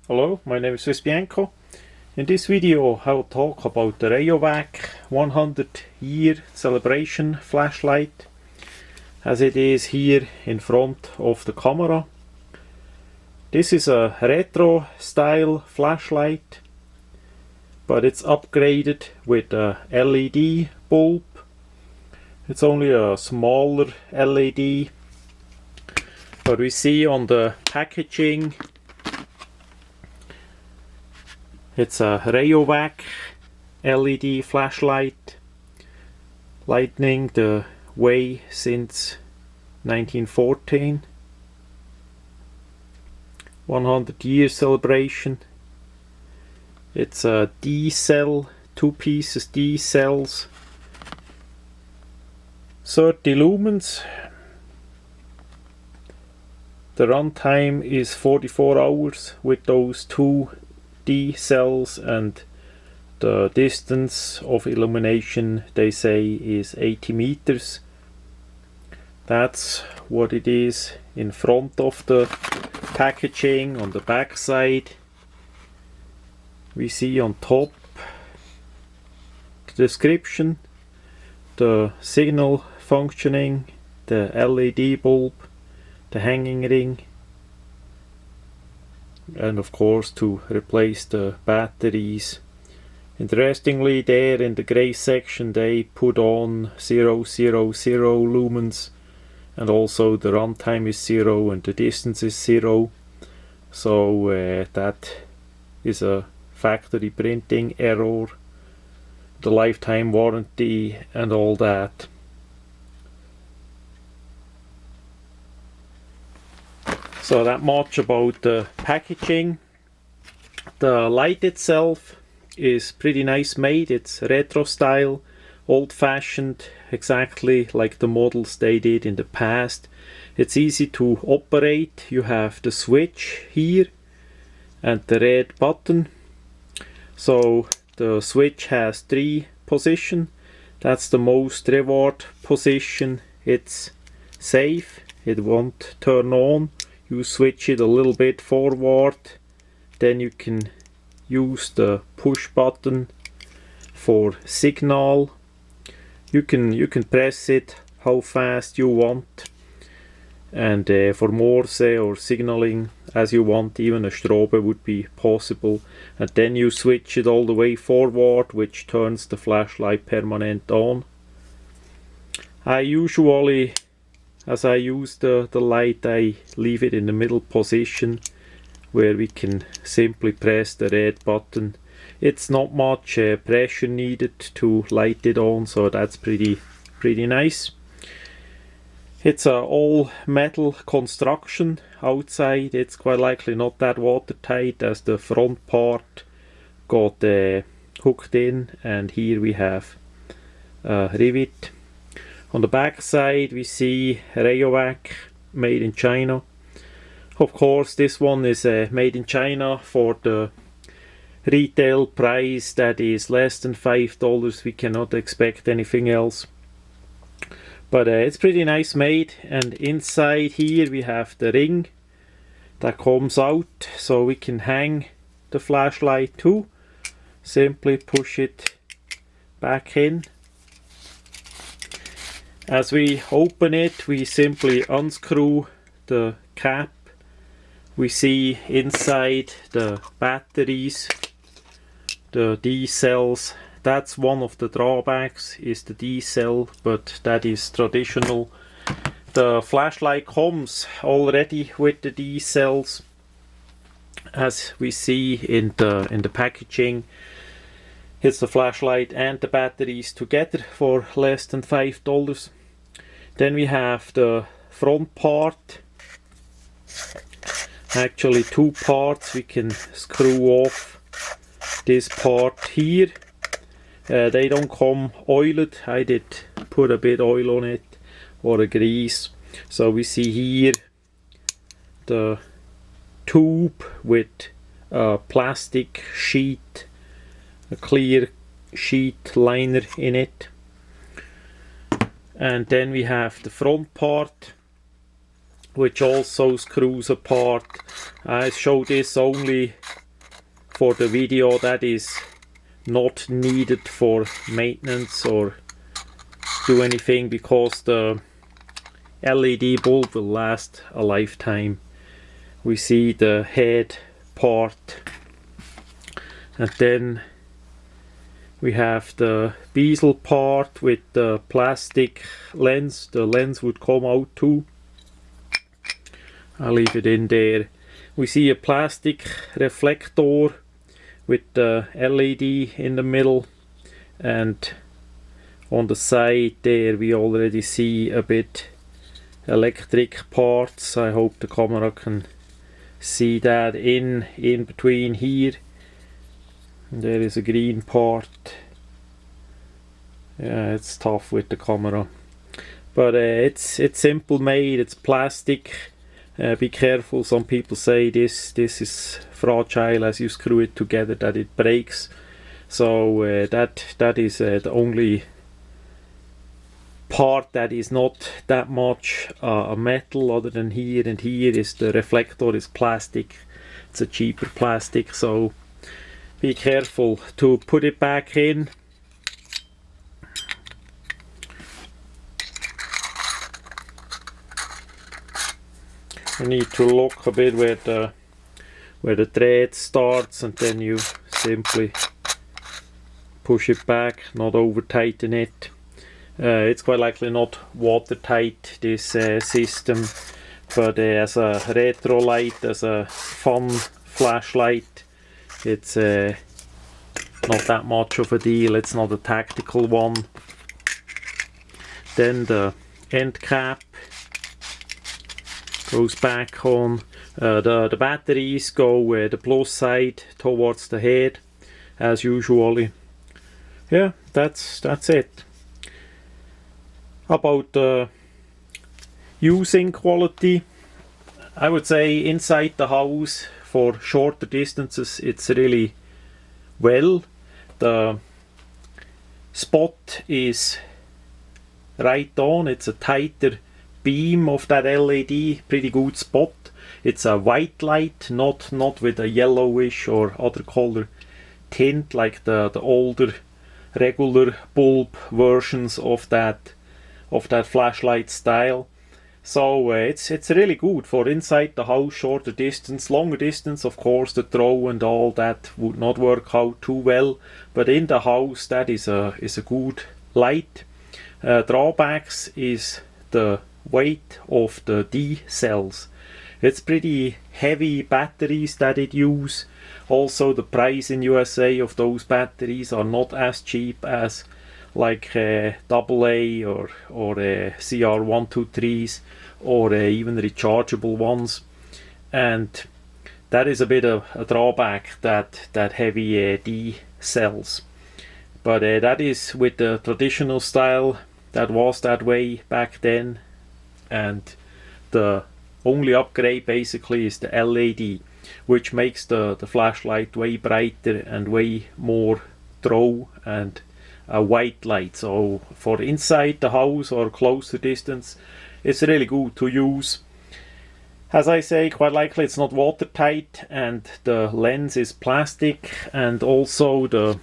Hello, my name is Swiss Bianco. In this video I will talk about the rayovac 100 year celebration flashlight as it is here in front of the camera. This is a retro style flashlight, but it's upgraded with a LED bulb. It's only a smaller LED, but we see on the packaging it's a rayovac LED flashlight, lighting the way since 1914. 100 year celebration. It's a D cell, 2 pieces D cells, 30 lumens. The runtime is 44 hours with those 2 D cells, and the distance of illumination they say is 80 meters. That's what it is in front of the packaging. On the back side we see on top the description, the signal functioning, the LED bulb, the hanging ring, and of course to replace the batteries. Interestingly, there in the grey section they put on 000 lumens, and also the runtime is 0 and the distance is 0. So that is a factory printing error, the lifetime warranty and all that. So that much about the packaging. The light itself is pretty nice made. It's retro style, old-fashioned, exactly like the models they did in the past. It's easy to operate. You have the switch here and the red button. So the switch has 3 positions. That's the most reward position. It's safe, it won't turn on. You switch it a little bit forward, then you can use the push button for signal. You can press it how fast you want, and for Morse or signaling as you want, even a strobe would be possible. And then you switch it all the way forward, which turns the flashlight permanent on. I usually, as I use the light, I leave it in the middle position where we can simply press the red button. It's not much pressure needed to light it on, so that's pretty nice. It's a all metal construction outside. It's quite likely not that watertight as the front part got hooked in, and here we have a rivet. On the back side we see rayovac made in China. Of course this one is made in China for the retail price that is less than $5. We cannot expect anything else. But it's pretty nice made, and inside here we have the ring that comes out so we can hang the flashlight too. Simply push it back in. As we open it, we simply unscrew the cap. We see inside the batteries, the D cells. That's one of the drawbacks, is the D cell, but that is traditional. The flashlight comes already with the D cells, as we see in the packaging. It's the flashlight and the batteries together for less than $5. Then we have the front part. Actually 2 parts. We can screw off this part here. They don't come oiled. I did put a bit oil on it, or a grease. So we see here the tube with a plastic sheet, a clear sheet liner in it. And then we have the front part. which also screws apart. I show this only for the video, that is not needed for maintenance or do anything, because the LED bulb will last a lifetime. We see the head part, and then we have the bezel part with the plastic lens. The lens would come out too. I'll leave it in there. We see a plastic reflector with the LED in the middle, and on the side there we already see a bit electric parts. I hope the camera can see that in between here. And there is a green part. Yeah, it's tough with the camera, but it's simple made. It's plastic. Be careful, some people say this is fragile as you screw it together, that it breaks. So that is the only part that is not that much a metal, other than here, and here is the reflector is plastic. It's a cheaper plastic, so be careful to put it back in. You need to look a bit where the thread starts, and then you simply push it back, not over tighten it. It's quite likely not watertight, this system, but as a retro light, as a fun flashlight, it's not that much of a deal. It's not a tactical one. Then the end cap goes back on. The batteries go the plus side towards the head as usually. Yeah, that's it. About the using quality, I would say inside the house for shorter distances it's really well. The spot is right on. It's a tighter beam of that LED, pretty good spot. It's a white light, not with a yellowish or other color tint like the older regular bulb versions of that flashlight style. So it's really good for inside the house, shorter distance. Longer distance, of course, the throw and all that would not work out too well, but in the house that is a good light. Drawbacks is the weight of the D cells. It's pretty heavy batteries that it use. Also the price in USA of those batteries are not as cheap as like AA or CR123s or even rechargeable ones, and that is a bit of a drawback, that heavy D cells. But that is with the traditional style, that was that way back then, and the only upgrade basically is the LED, which makes the flashlight way brighter and way more throw and a white light. So for inside the house or closer distance, it's really good to use. As I say, quite likely it's not watertight, and the lens is plastic, and also the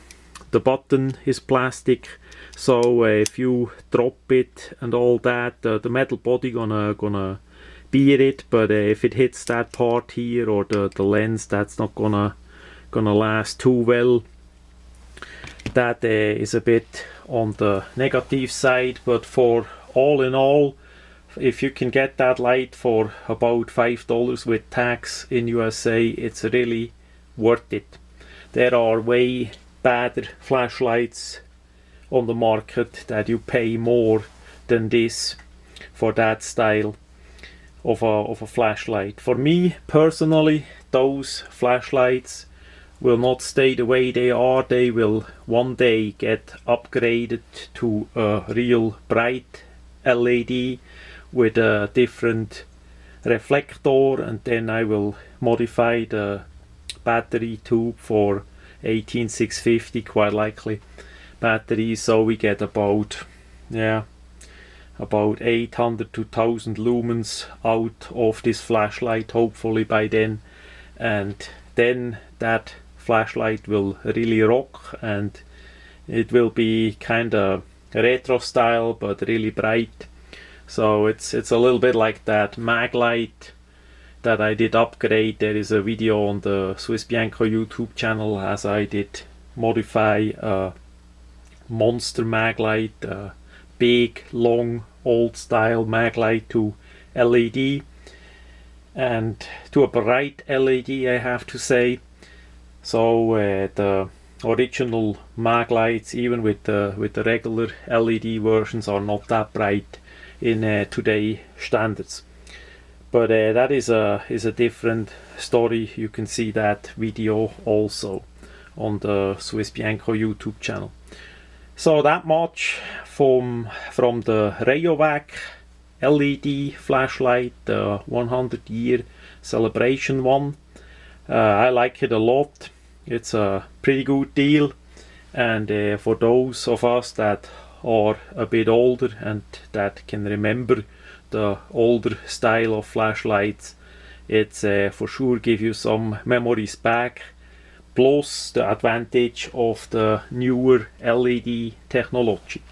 button is plastic. So if you drop it and all that, the metal body gonna beat it, but if it hits that part here or the lens, that's not gonna last too well. That is a bit on the negative side, but for all in all, if you can get that light for about $5 with tax in USA, it's really worth it. There are way better flashlights on the market that you pay more than this for that style of a flashlight. For me personally, those flashlights will not stay the way they are. They will one day get upgraded to a real bright LED with a different reflector, and then I will modify the battery tube for 18650 quite likely batteries, so we get about about 800 to 1000 lumens out of this flashlight, hopefully by then, and then that flashlight will really rock, and it will be kind of retro style but really bright. So it's a little bit like that mag light that I did upgrade. There is a video on the Swiss Bianco YouTube channel as I did modify a monster mag light, a big long old style mag light, to LED, and to a bright LED, I have to say. So the original mag lights, even with the regular LED versions, are not that bright in today standards. But that is a different story. You can see that video also on the Swiss Bianco YouTube channel. So that much from the rayovac LED flashlight, the 100-year celebration one. I like it a lot. It's a pretty good deal, and for those of us that are a bit older and that can remember the older style of flashlights, it's for sure give you some memories back, plus the advantage of the newer LED technology.